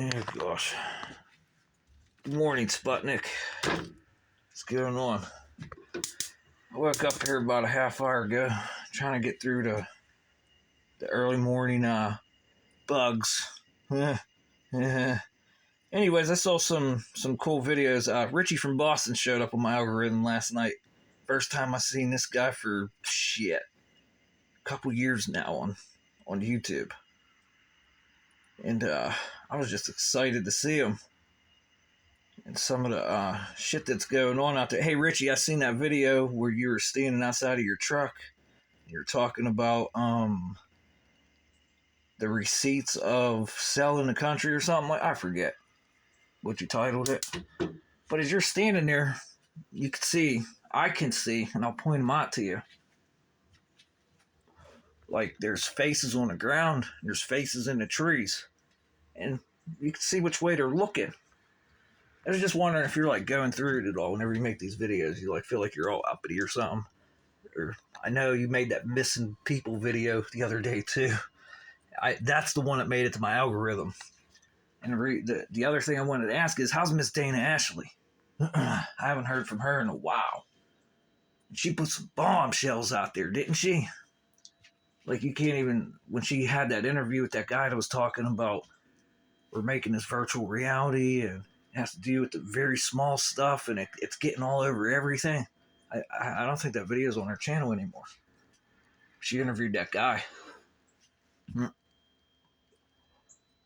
Oh gosh. Good morning, Sputnik. What's going on? I woke up here about a half hour ago, trying to get through the early morning bugs. Anyways, I saw some cool videos. Richie from Boston showed up on my algorithm last night. First time I seen this guy for a couple years now on YouTube. And I was just excited to see him. And some of the shit that's going on out there. Hey, Richie, I seen that video where you were standing outside of your truck. You're talking about the receipts of selling the country or something. I forget what you titled it. But as you're standing there, you can see, I can see, and I'll point them out to you. Like, there's faces on the ground. There's faces in the trees. And you can see which way they're looking. I was just wondering if you're like going through it at all. Whenever you make these videos, you like feel like you're all uppity or something. Or I know you made that missing people video the other day too. That's the one that made it to my algorithm. And the other thing I wanted to ask is, how's Miss Dana Ashley? I haven't heard from her in a while. She put some bombshells out there, didn't she? Like, you can't even, when she had that interview with that guy that was talking about we're making this virtual reality and it has to do with the very small stuff, and it's getting all over everything. I don't think that video's on her channel anymore. She interviewed that guy.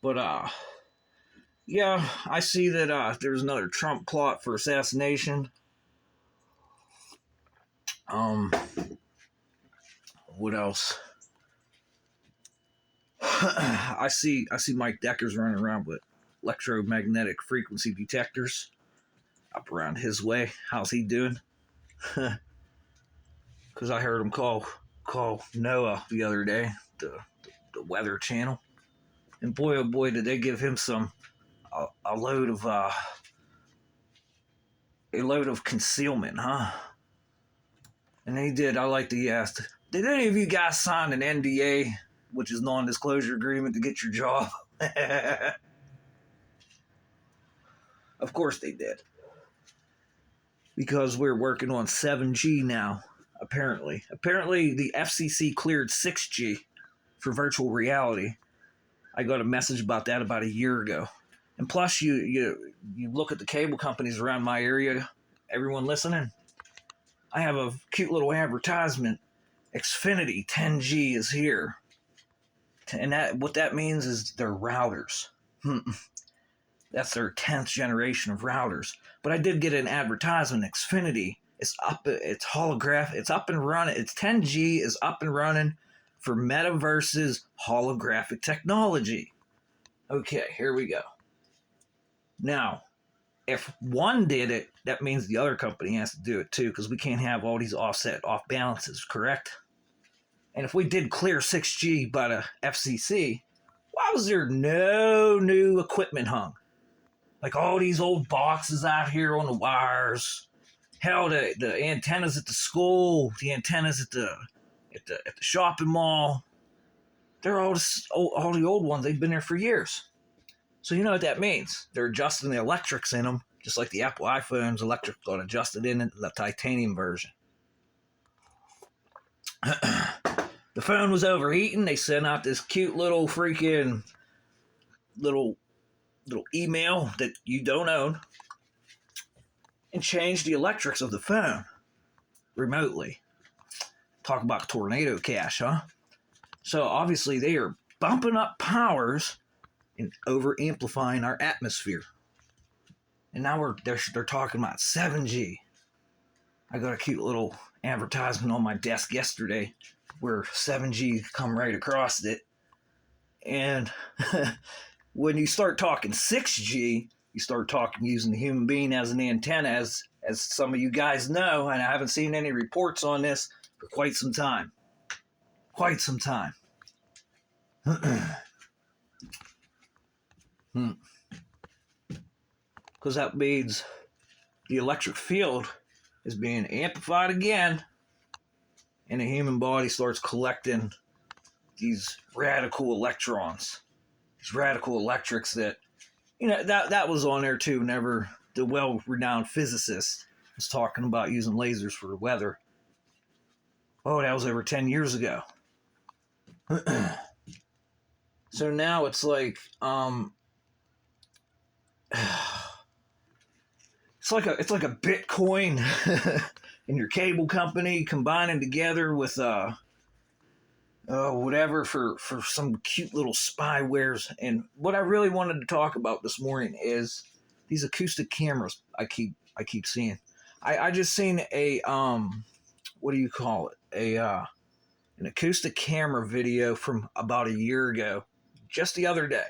But, yeah, I see that there's another Trump plot for assassination. What else? I see Mike Decker's running around with electromagnetic frequency detectors up around his way. How's he doing? Because I heard him call NOAA the other day, the Weather Channel, and boy, oh boy, did they give him a load of concealment, huh? And he did. I like to ask, did any of you guys sign an NDA, which is non-disclosure agreement, to get your job? Of course they did. Because we're working on 7G now, apparently. Apparently the FCC cleared 6G for virtual reality. I got a message about that about a year ago. And plus, you look at the cable companies around my area, everyone listening, I have a cute little advertisement. Xfinity 10G is here. And what that means is they're routers. That's their 10th generation of routers. But I did get an advertisement. Xfinity is up. It's holographic. It's up and running. It's 10G is up and running for Metaverse's holographic technology. Okay, here we go. Now, if one did it, that means the other company has to do it too, because we can't have all these off balances, correct? And if we did clear 6G by the FCC, why was there no new equipment hung? Like all these old boxes out here on the wires. Hell, the antennas at the school, the antennas at the shopping mall. They're all the old ones. They've been there for years. So you know what that means. They're adjusting the electrics in them, just like the Apple iPhone's electric got adjusted in the titanium version. The phone was overheating. They sent out this cute little freaking little email that you don't own and changed the electrics of the phone remotely. Talk about tornado cash, huh? So obviously they are bumping up powers and over amplifying our atmosphere. And now they're talking about 7G. I got a cute little advertisement on my desk yesterday where 7G come right across it. And when you start talking 6G, you start talking using the human being as an antenna, as some of you guys know, and I haven't seen any reports on this for quite some time. Quite some time. Because that means the electric field is being amplified again, and the human body starts collecting these radical electrons, these radical electrics that that was on there too. Whenever the well-renowned physicist was talking about using lasers for the weather. Oh, that was over 10 years ago. So now it's like it's like a Bitcoin and your cable company combining together with whatever for some cute little spywares. And what I really wanted to talk about this morning is these acoustic cameras I keep seeing. I just seen a what do you call it? An acoustic camera video from about a year ago, just the other day.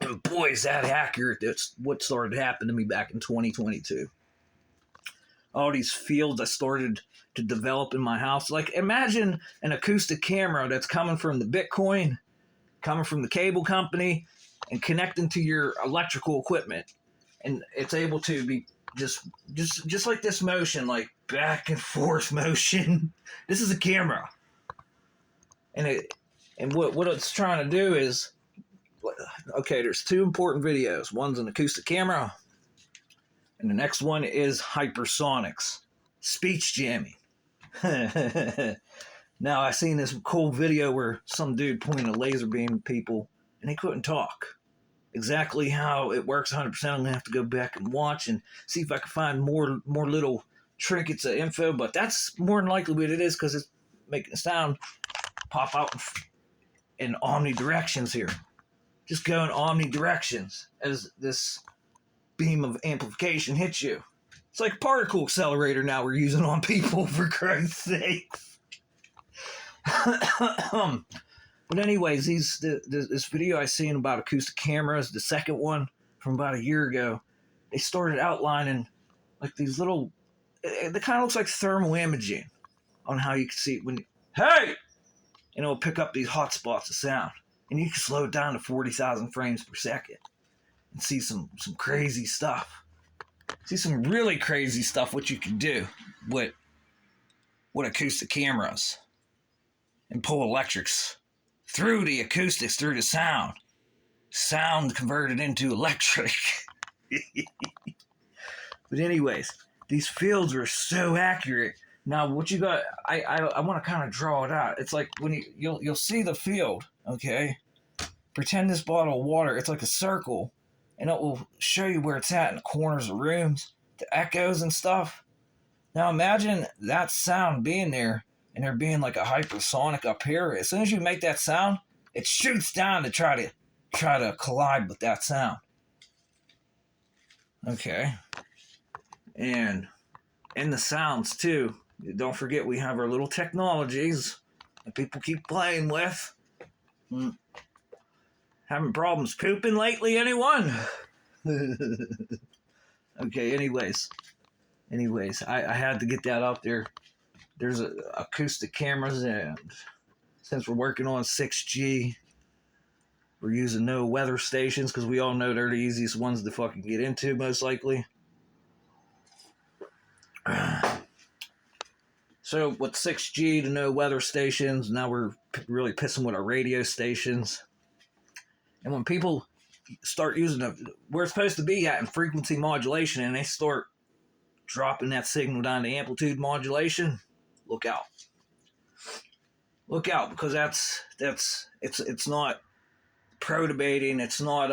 And boy, is that accurate. That's what started happening to me back in 2022. All these fields I started to develop in my house. Like, imagine an acoustic camera that's coming from the Bitcoin, coming from the cable company, and connecting to your electrical equipment. And it's able to be just like this motion, like back and forth motion. This is a camera. And what it's trying to do is, okay, there's two important videos. One's an acoustic camera, and the next one is hypersonics, speech jamming. Now, I seen this cool video where some dude pointed a laser beam at people, and they couldn't talk. Exactly how it works 100%, I'm going to have to go back and watch and see if I can find more little trinkets of info, but that's more than likely what it is, because it's making sound pop out in omnidirections here. Just go in omnidirections as this beam of amplification hits you. It's like a particle accelerator now we're using on people, for Christ's sake. But anyways, this video I seen about acoustic cameras, the second one from about a year ago, they started outlining like these little, it kind of looks like thermal imaging on how you can see it when you, hey! And it'll pick up these hot spots of sound. And you can slow it down to 40,000 frames per second and see some crazy stuff. See some really crazy stuff what you can do with acoustic cameras and pull electrics through the acoustics, through the sound converted into electric. But anyways, these fields are so accurate. Now what you got, I want to kind of draw it out. It's like when you'll see the field, okay? Pretend this bottle of water, it's like a circle, and it will show you where it's at in the corners of rooms, the echoes and stuff. Now imagine that sound being there, and there being like a hypersonic up here. As soon as you make that sound, it shoots down to try to collide with that sound. Okay. And in the sounds too, don't forget we have our little technologies that people keep playing with. Having problems pooping lately, anyone? Okay, anyways, I had to get that out there. There's acoustic cameras, and since we're working on 6G, we're using no weather stations because we all know they're the easiest ones to fucking get into, most likely. So with 6G to no weather stations, now we're really pissing with our radio stations. And when people start using we're supposed to be at in frequency modulation, and they start dropping that signal down to amplitude modulation, look out. Look out, because it's not protubating, it's not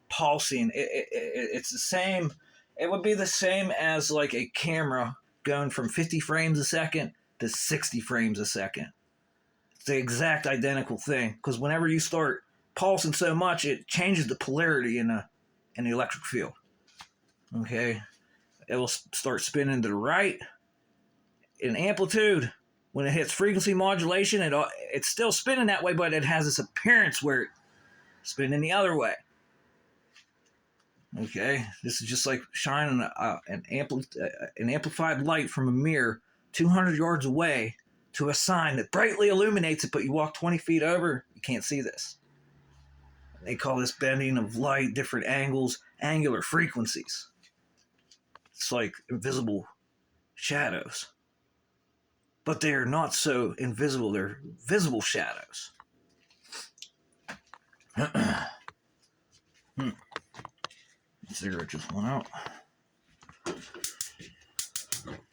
pulsing. It's the same. It would be the same as like a camera going from 50 frames a second to 60 frames a second. It's the exact identical thing, because whenever you start pulsing so much, it changes the polarity in the electric field. Okay, it will start spinning to the right in amplitude. When it hits frequency modulation, it's still spinning that way, but it has this appearance where it's spinning the other way. Okay, this is just like shining an amplified light from a mirror 200 yards away to a sign that brightly illuminates it, but you walk 20 feet over, you can't see this. They call this bending of light, different angles, angular frequencies. It's like invisible shadows. But they are not so invisible, they're visible shadows. Cigarette just went out.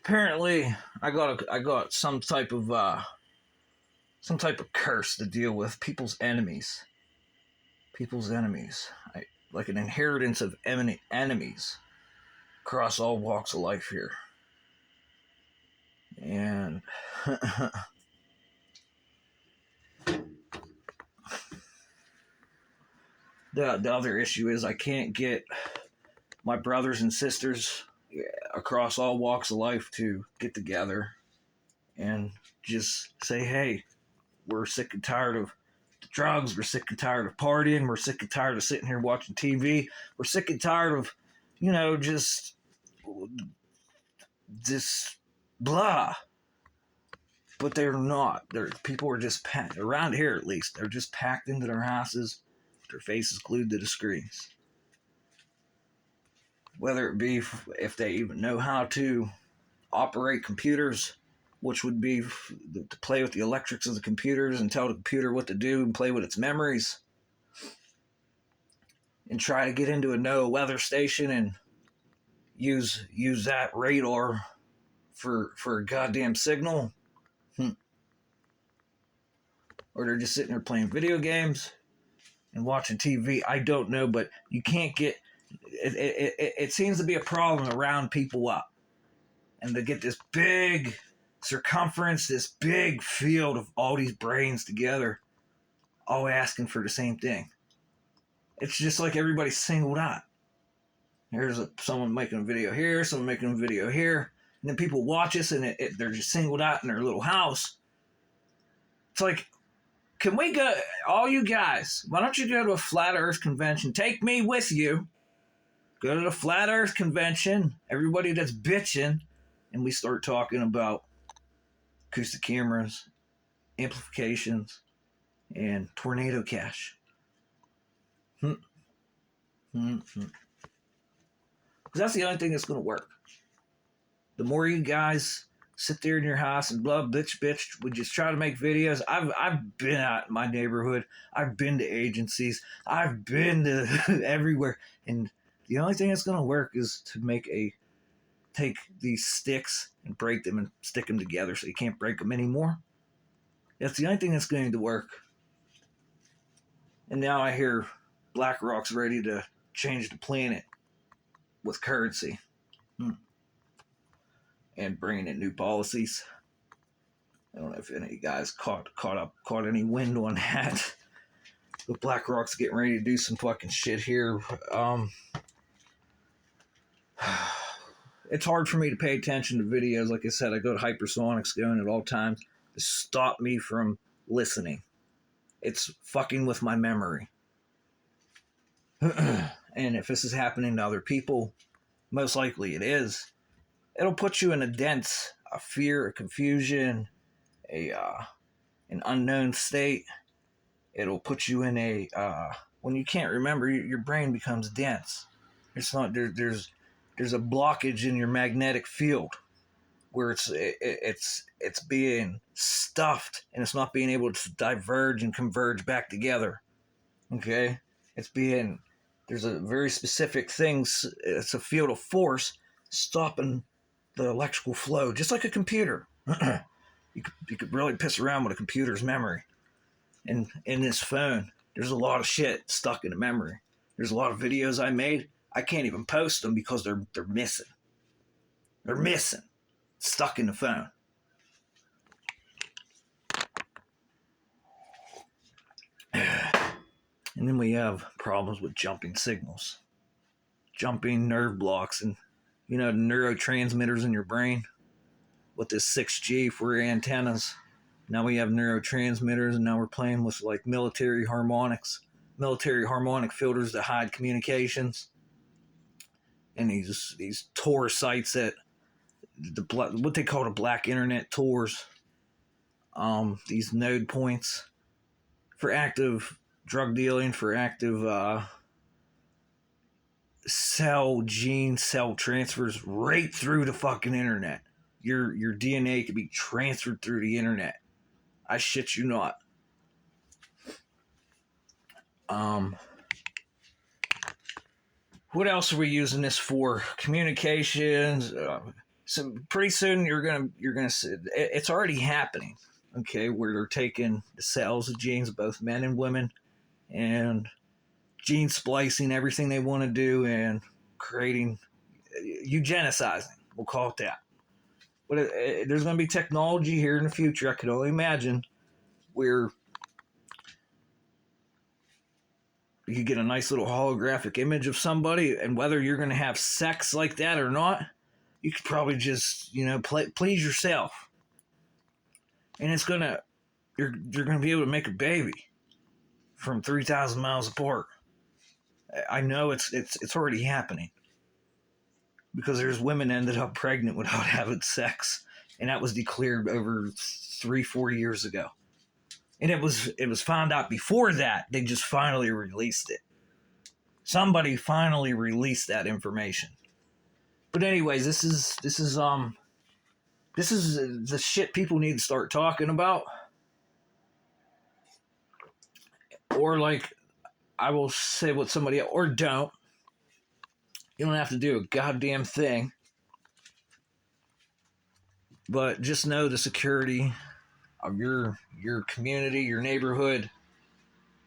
Apparently, I got some type of curse to deal with. People's enemies. Like an inheritance of enemies across all walks of life here. And the other issue is I can't get my brothers and sisters across all walks of life to get together and just say, hey, we're sick and tired of the drugs, we're sick and tired of partying, we're sick and tired of sitting here watching TV, we're sick and tired of, just this blah. But they're not. People are just packed, around here at least, they're just packed into their houses, their faces glued to the screens. Whether it be if they even know how to operate computers, which would be to play with the electrics of the computers and tell the computer what to do and play with its memories, and try to get into a NOAA weather station and use that radar for a goddamn signal. Or they're just sitting there playing video games and watching TV. I don't know, but you can't get it seems to be a problem around people up. And to get this big circumference, this big field of all these brains together, all asking for the same thing. It's just like everybody's singled out. Here's someone making a video here, someone making a video here, and then people watch us and they're just singled out in their little house. It's like, can we go, all you guys, why don't you go to a flat earth convention? Take me with you. Go to the flat earth convention, everybody that's bitching, and we start talking about acoustic cameras, amplifications, and tornado cash. Because that's the only thing that's going to work. The more you guys sit there in your house and blah, bitch, we just try to make videos. I've been out in my neighborhood. I've been to agencies. I've been to everywhere. And the only thing that's going to work is to take these sticks and break them and stick them together so you can't break them anymore. That's the only thing that's going to work. And now I hear BlackRock's ready to change the planet with currency. And bringing in new policies. I don't know if any of you guys caught any wind on that. But BlackRock's getting ready to do some fucking shit here. It's hard for me to pay attention to videos. Like I said, I go to hypersonics going at all times to stop me from listening. It's fucking with my memory. And if this is happening to other people, most likely it is. It'll put you in a fear, a confusion, an unknown state. It'll put you in when you can't remember, your brain becomes dense. It's not there's a blockage in your magnetic field where it's being stuffed and it's not being able to diverge and converge back together. Okay, there's a very specific thing. It's a field of force stopping the electrical flow, just like a computer. You could really piss around with a computer's memory. And in this phone, there's a lot of shit stuck in the memory. There's a lot of videos I made. I can't even post them because they're missing. They're missing. Stuck in the phone. And then we have problems with jumping signals. Jumping nerve blocks and the neurotransmitters in your brain with this 6G for antennas. Now we have neurotransmitters, and now we're playing with like military harmonic filters to hide communications. And these Tor sites that what they call the black internet Tors. These node points for active drug dealing, for active cell transfers right through the fucking internet. Your DNA could be transferred through the internet. I shit you not. What else are we using this for? Communications. So pretty soon you're gonna see it's already happening. Okay, where they're taking the cells of genes, both men and women, and gene splicing everything they want to do and creating eugenicizing. We'll call it that. But there's going to be technology here in the future. I could only imagine where you get a nice little holographic image of somebody, and whether you're going to have sex like that or not, you could probably just please yourself, and you're gonna be able to make a baby from 3,000 miles apart. I know it's already happening because there's women ended up pregnant without having sex, and that was declared over 3-4 years ago. And it was found out before that. They just finally released it. Somebody finally released that information. But anyways, this is the shit people need to start talking about. Or like I will say what somebody else, or don't. You don't have to do a goddamn thing. But just know the security of your community, your neighborhood,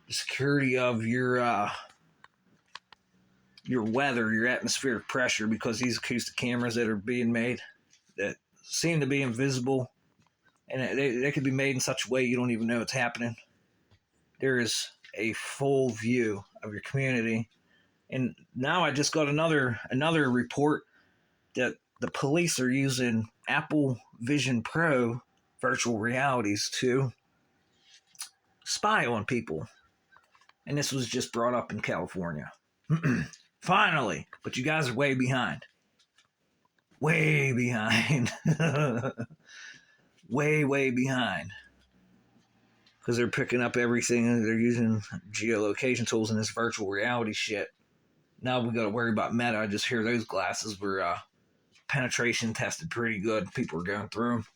the security of your weather, your atmospheric pressure, because these acoustic cameras that are being made that seem to be invisible, and they could be made in such a way you don't even know it's happening. There is a full view of your community. And now I just got another report that the police are using Apple Vision Pro virtual realities to spy on people. And this was just brought up in California. Finally, but you guys are way behind. Way behind. way behind. Because they're picking up everything. They're using geolocation tools in this virtual reality shit. Now we got to worry about Meta. I just hear those glasses were penetration tested pretty good. People are going through them.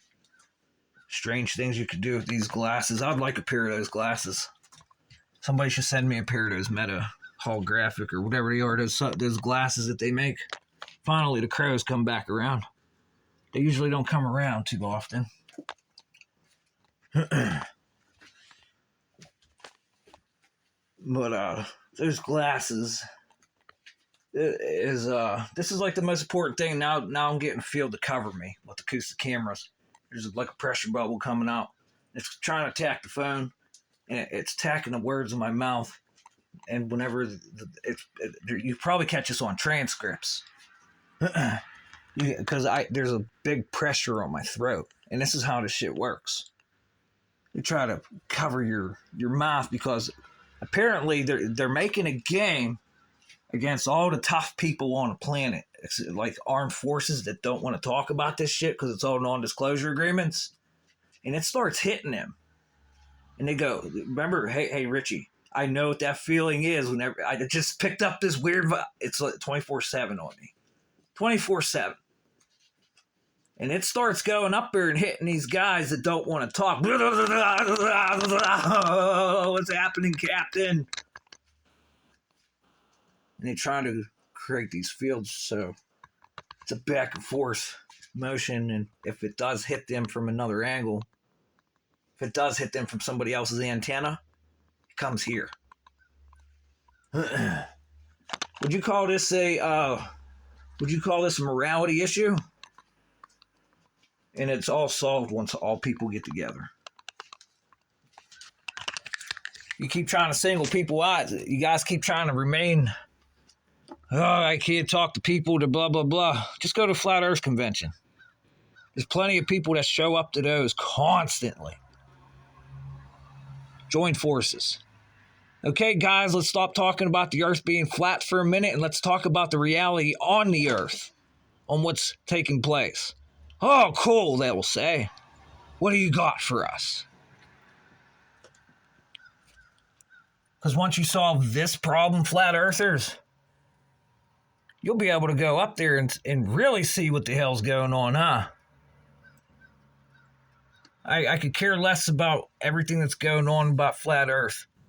Strange things you could do with these glasses. I'd like a pair of those glasses. Somebody should send me a pair of those Meta holographic or whatever they are, those glasses that they make. Finally, the crows come back around. They usually don't come around too often. But those glasses this is like the most important thing. Now I'm getting a field to cover me with acoustic cameras. There's like a pressure bubble coming out. It's trying to attack the phone, and it's attacking the words in my mouth. And whenever you probably catch this on transcripts, because there's a big pressure on my throat, and this is how this shit works. You try to cover your mouth because apparently they're making a game against all the tough people on the planet. It's like armed forces that don't want to talk about this shit because it's all non-disclosure agreements, and it starts hitting them, and they go, "Remember, hey Richie, I know what that feeling is whenever I just picked up this weird it's like 24/7 on me. 24/7. And it starts going up there and hitting these guys that don't want to talk. What's happening, Captain? And they try to create these fields, so it's a back and forth motion, and if it does hit them from another angle, if it does hit them from somebody else's antenna, comes here. Would you call this a morality issue? And it's all solved once all people get together. You keep trying to single people out. You guys keep trying to remain, I can't talk to people to blah, blah, blah. Just go to Flat Earth Convention. There's plenty of people that show up to those constantly. Join forces. Okay, guys, let's stop talking about the Earth being flat for a minute, and let's talk about the reality on the Earth, on what's taking place. Oh, cool, they will say. What do you got for us? Because once you solve this problem, flat earthers, you'll be able to go up there and really see what the hell's going on, huh? I could care less about everything that's going on about flat earth.